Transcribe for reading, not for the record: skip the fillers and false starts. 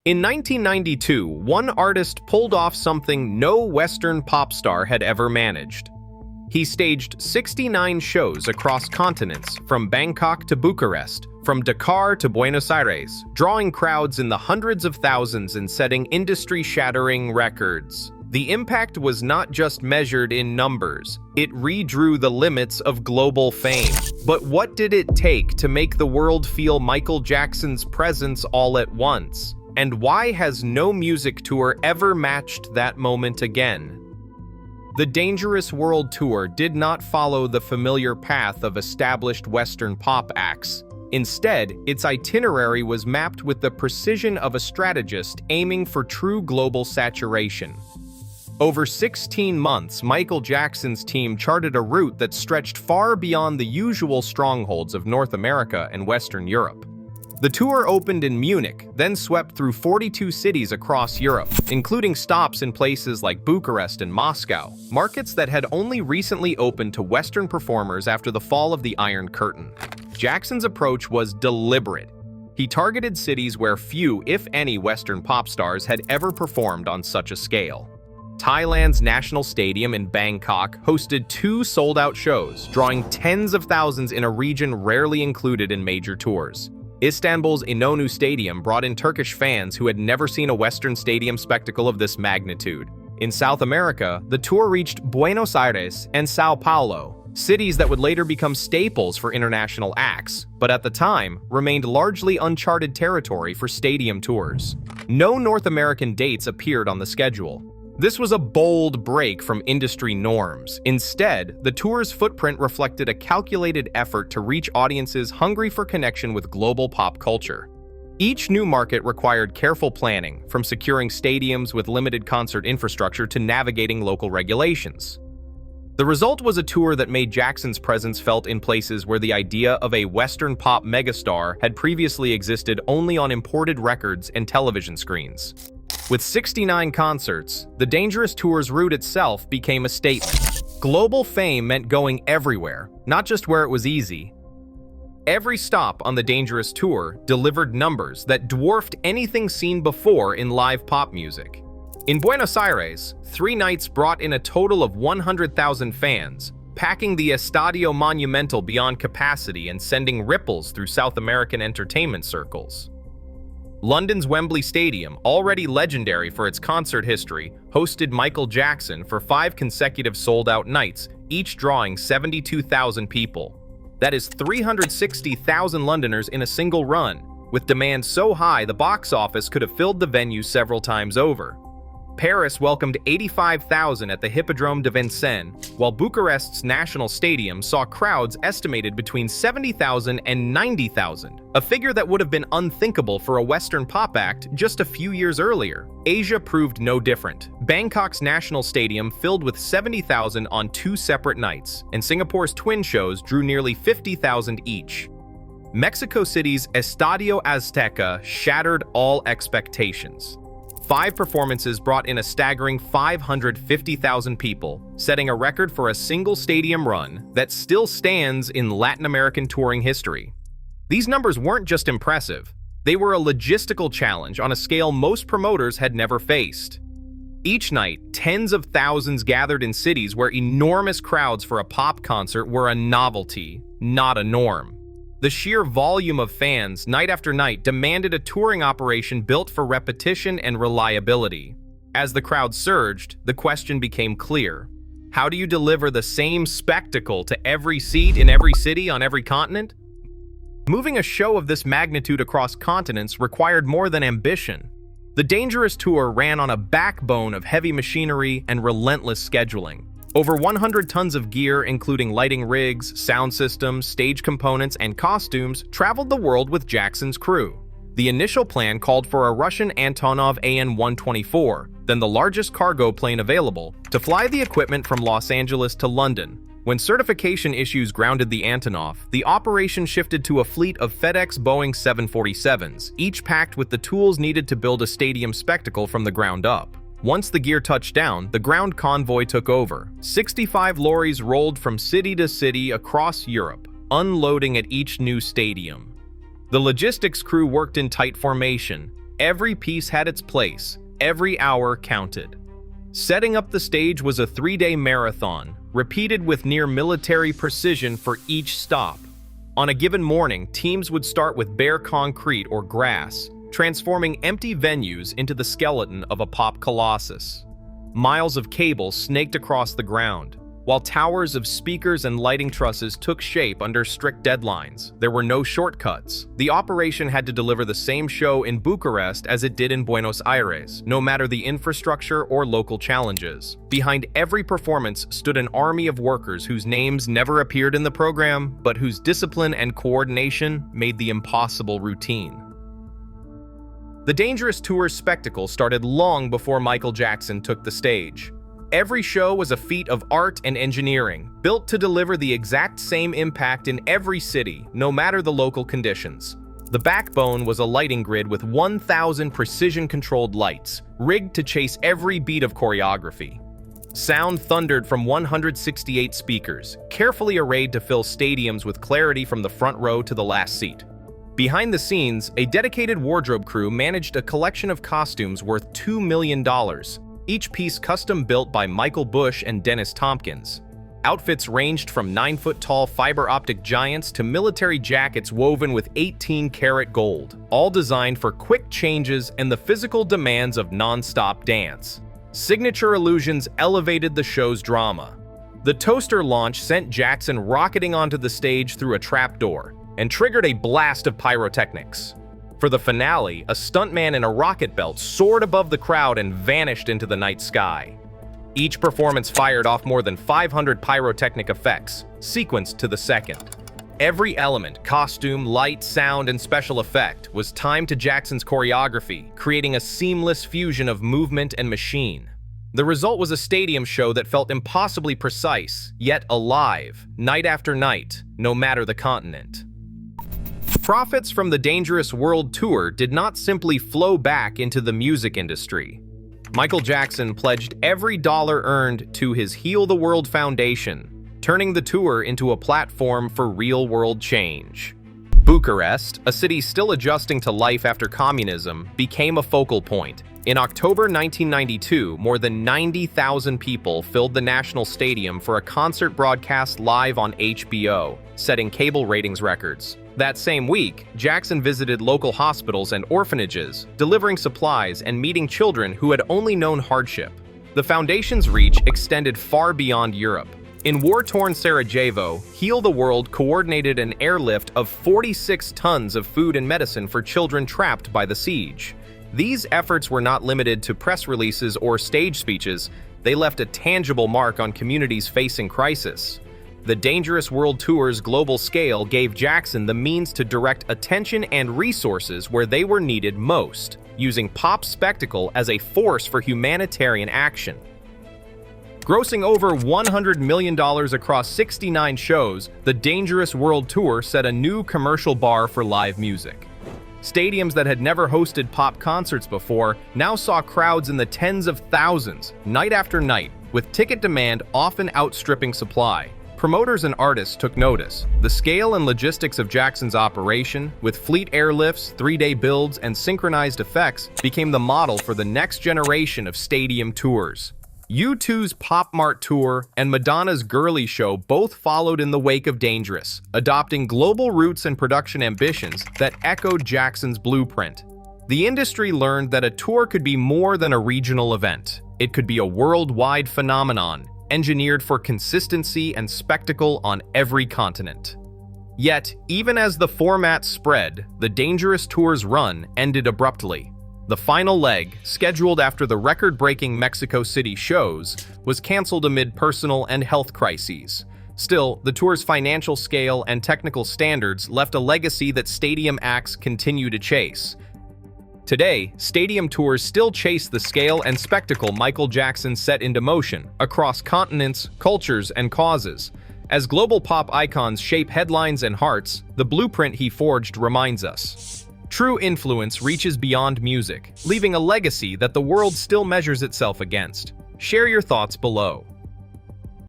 In 1992, one artist pulled off something no Western pop star had ever managed. He staged 69 shows across continents, from Bangkok to Bucharest, from Dakar to Buenos Aires, drawing crowds in the hundreds of thousands and setting industry-shattering records. The impact was not just measured in numbers, it redrew the limits of global fame. But what did it take to make the world feel Michael Jackson's presence all at once? And why has no music tour ever matched that moment again? The Dangerous World Tour did not follow the familiar path of established Western pop acts. Instead, its itinerary was mapped with the precision of a strategist aiming for true global saturation. Over 16 months, Michael Jackson's team charted a route that stretched far beyond the usual strongholds of North America and Western Europe. The tour opened in Munich, then swept through 42 cities across Europe, including stops in places like Bucharest and Moscow, markets that had only recently opened to Western performers after the fall of the Iron Curtain. Jackson's approach was deliberate. He targeted cities where few, if any, Western pop stars had ever performed on such a scale. Thailand's National Stadium in Bangkok hosted 2 sold-out shows, drawing tens of thousands in a region rarely included in major tours. Istanbul's İnönü Stadium brought in Turkish fans who had never seen a Western stadium spectacle of this magnitude. In South America, the tour reached Buenos Aires and São Paulo, cities that would later become staples for international acts, but at the time remained largely uncharted territory for stadium tours. No North American dates appeared on the schedule. This was a bold break from industry norms. Instead, the tour's footprint reflected a calculated effort to reach audiences hungry for connection with global pop culture. Each new market required careful planning, from securing stadiums with limited concert infrastructure to navigating local regulations. The result was a tour that made Jackson's presence felt in places where the idea of a Western pop megastar had previously existed only on imported records and television screens. With 69 concerts, the Dangerous Tour's route itself became a statement. Global fame meant going everywhere, not just where it was easy. Every stop on the Dangerous Tour delivered numbers that dwarfed anything seen before in live pop music. In Buenos Aires, 3 nights brought in a total of 100,000 fans, packing the Estadio Monumental beyond capacity and sending ripples through South American entertainment circles. London's Wembley Stadium, already legendary for its concert history, hosted Michael Jackson for 5 consecutive sold-out nights, each drawing 72,000 people. That is 360,000 Londoners in a single run, with demand so high the box office could have filled the venue several times over. Paris welcomed 85,000 at the Hippodrome de Vincennes, while Bucharest's National Stadium saw crowds estimated between 70,000 and 90,000, a figure that would have been unthinkable for a Western pop act just a few years earlier. Asia proved no different. Bangkok's National Stadium filled with 70,000 on 2 separate nights, and Singapore's twin shows drew nearly 50,000 each. Mexico City's Estadio Azteca shattered all expectations. 5 performances brought in a staggering 550,000 people, setting a record for a single stadium run that still stands in Latin American touring history. These numbers weren't just impressive, they were a logistical challenge on a scale most promoters had never faced. Each night, tens of thousands gathered in cities where enormous crowds for a pop concert were a novelty, not a norm. The sheer volume of fans, night after night, demanded a touring operation built for repetition and reliability. As the crowd surged, the question became clear. How do you deliver the same spectacle to every seat in every city on every continent? Moving a show of this magnitude across continents required more than ambition. The Dangerous Tour ran on a backbone of heavy machinery and relentless scheduling. Over 100 tons of gear, including lighting rigs, sound systems, stage components, and costumes, traveled the world with Jackson's crew. The initial plan called for a Russian Antonov AN-124, then the largest cargo plane available, to fly the equipment from Los Angeles to London. When certification issues grounded the Antonov, the operation shifted to a fleet of FedEx Boeing 747s, each packed with the tools needed to build a stadium spectacle from the ground up. Once the gear touched down, the ground convoy took over. 65 lorries rolled from city to city across Europe, unloading at each new stadium. The logistics crew worked in tight formation. Every piece had its place, every hour counted. Setting up the stage was a 3-day marathon, repeated with near-military precision for each stop. On a given morning, teams would start with bare concrete or grass, transforming empty venues into the skeleton of a pop colossus. Miles of cable snaked across the ground, while towers of speakers and lighting trusses took shape under strict deadlines. There were no shortcuts. The operation had to deliver the same show in Bucharest as it did in Buenos Aires, no matter the infrastructure or local challenges. Behind every performance stood an army of workers whose names never appeared in the program, but whose discipline and coordination made the impossible routine. The Dangerous Tour's spectacle started long before Michael Jackson took the stage. Every show was a feat of art and engineering, built to deliver the exact same impact in every city, no matter the local conditions. The backbone was a lighting grid with 1,000 precision-controlled lights, rigged to chase every beat of choreography. Sound thundered from 168 speakers, carefully arrayed to fill stadiums with clarity from the front row to the last seat. Behind the scenes, a dedicated wardrobe crew managed a collection of costumes worth $2 million, each piece custom-built by Michael Bush and Dennis Tompkins. Outfits ranged from 9-foot-tall fiber-optic giants to military jackets woven with 18-karat gold, all designed for quick changes and the physical demands of non-stop dance. Signature illusions elevated the show's drama. The toaster launch sent Jackson rocketing onto the stage through a trapdoor and triggered a blast of pyrotechnics. For the finale, a stuntman in a rocket belt soared above the crowd and vanished into the night sky. Each performance fired off more than 500 pyrotechnic effects, sequenced to the second. Every element, costume, light, sound, and special effect, was timed to Jackson's choreography, creating a seamless fusion of movement and machine. The result was a stadium show that felt impossibly precise, yet alive, night after night, no matter the continent. Profits from the Dangerous World Tour did not simply flow back into the music industry. Michael Jackson pledged every dollar earned to his Heal the World Foundation, turning the tour into a platform for real-world change. Bucharest, a city still adjusting to life after communism, became a focal point. In October 1992, more than 90,000 people filled the National Stadium for a concert broadcast live on HBO, setting cable ratings records. That same week, Jackson visited local hospitals and orphanages, delivering supplies and meeting children who had only known hardship. The foundation's reach extended far beyond Europe. In war-torn Sarajevo, Heal the World coordinated an airlift of 46 tons of food and medicine for children trapped by the siege. These efforts were not limited to press releases or stage speeches. They left a tangible mark on communities facing crisis. The Dangerous World Tour's global scale gave Jackson the means to direct attention and resources where they were needed most, using pop spectacle as a force for humanitarian action. Grossing over $100 million across 69 shows, the Dangerous World Tour set a new commercial bar for live music. Stadiums that had never hosted pop concerts before now saw crowds in the tens of thousands, night after night, with ticket demand often outstripping supply. Promoters and artists took notice. The scale and logistics of Jackson's operation, with fleet airlifts, 3-day builds, and synchronized effects, became the model for the next generation of stadium tours. U2's Pop Mart Tour and Madonna's Girly Show both followed in the wake of Dangerous, adopting global roots and production ambitions that echoed Jackson's blueprint. The industry learned that a tour could be more than a regional event. It could be a worldwide phenomenon, engineered for consistency and spectacle on every continent. Yet, even as the format spread, the Dangerous Tour's run ended abruptly. The final leg, scheduled after the record-breaking Mexico City shows, was canceled amid personal and health crises. Still, the tour's financial scale and technical standards left a legacy that stadium acts continue to chase. Today, stadium tours still chase the scale and spectacle Michael Jackson set into motion across continents, cultures, and causes. As global pop icons shape headlines and hearts, the blueprint he forged reminds us. True influence reaches beyond music, leaving a legacy that the world still measures itself against. Share your thoughts below.